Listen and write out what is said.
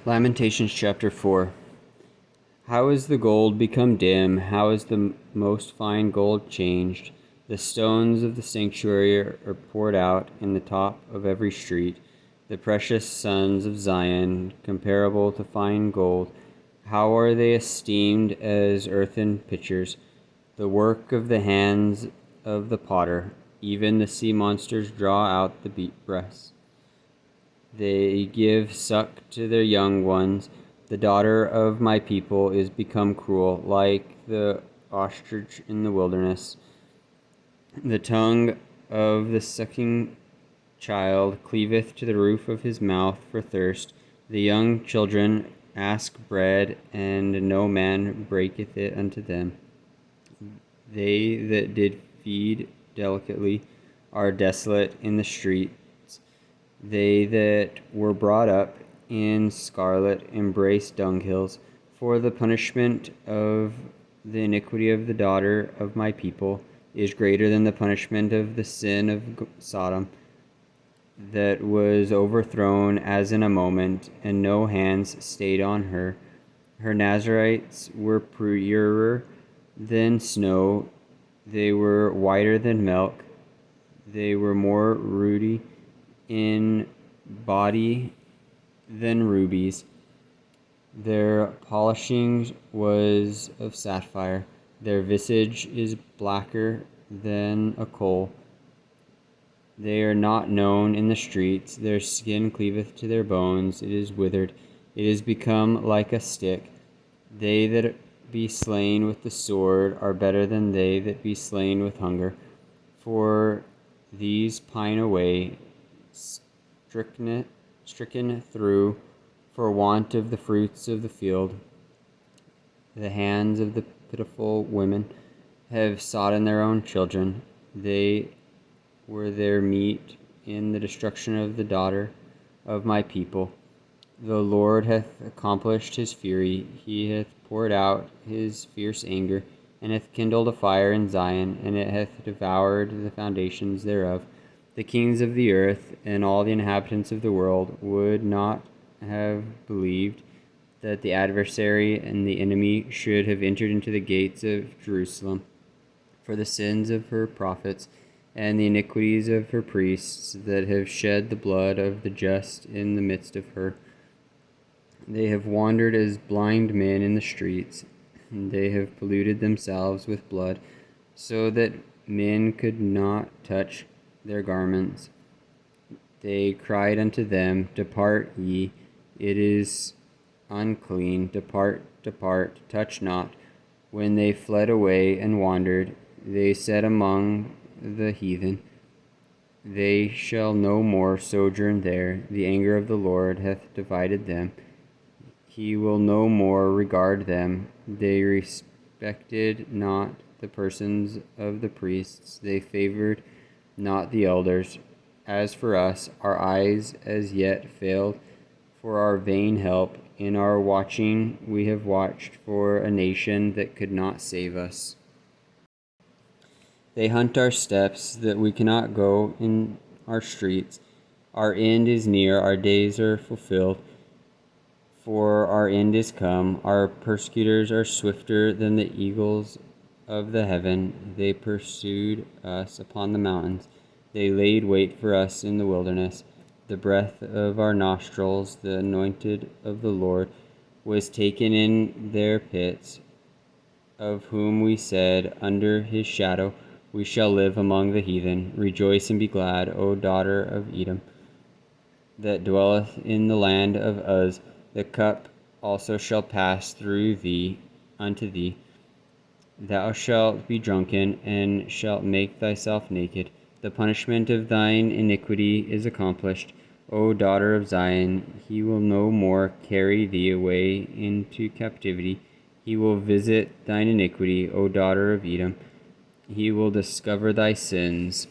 Lamentations chapter 4. How is the gold become dim? How is the most fine gold changed? The stones of the sanctuary are poured out in the top of every street. The precious sons of Zion, comparable to fine gold, how are they esteemed as earthen pitchers, the work of the hands of the potter. Even the sea monsters draw out the breasts. They give suck to their young ones. The daughter of my people is become cruel, like the ostrich in the wilderness. The tongue of the sucking child cleaveth to the roof of his mouth for thirst. The young children ask bread, and no man breaketh it unto them. They that did feed delicately are desolate in the streets. They that were brought up in scarlet embrace dunghills. For the punishment of the iniquity of the daughter of my people is greater than the punishment of the sin of Sodom, that was overthrown as in a moment, and no hands stayed on her. Her Nazarites were purer than snow, they were whiter than milk, they were more ruddy in body than rubies. Their polishing was of sapphire. Their visage is blacker than a coal. They are not known in the streets. Their skin cleaveth to their bones. It is withered. It is become like a stick. They that be slain with the sword are better than they that be slain with hunger. For these pine away, stricken through, for want of the fruits of the field. The hands of the pitiful women have sought in their own children. They were their meat in the destruction of the daughter of my people. The Lord hath accomplished his fury. He hath poured out his fierce anger, and hath kindled a fire in Zion, and it hath devoured the foundations thereof. The kings of the earth and all the inhabitants of the world would not have believed that the adversary and the enemy should have entered into the gates of Jerusalem. For the sins of her prophets and the iniquities of her priests that have shed the blood of the just in the midst of her. They have wandered as blind men in the streets, and they have polluted themselves with blood, so that men could not touch their garments. They cried unto them, Depart ye, it is unclean, depart, depart, touch not. When they fled away and wandered, they said among the heathen, They shall no more sojourn there. The anger of the Lord hath divided them. He will no more regard them. They respected not the persons of the priests. They favored not the elders. As for us, our eyes as yet failed for our vain help. In our watching we have watched for a nation that could not save us. They hunt our steps, that we cannot go in our streets. Our end is near, our days are fulfilled, for our end is come. Our persecutors are swifter than the eagles of the heaven. They pursued us upon the mountains. They laid wait for us in the wilderness. The breath of our nostrils, the anointed of the Lord, was taken in their pits, of whom we said, Under his shadow we shall live among the heathen. Rejoice and be glad, O daughter of Edom, that dwelleth in the land of Uz. The cup also shall pass through thee unto thee. Thou shalt be drunken, and shalt make thyself naked. The punishment of thine iniquity is accomplished. O daughter of Zion, he will no more carry thee away into captivity. He will visit thine iniquity, O daughter of Edom. He will discover thy sins.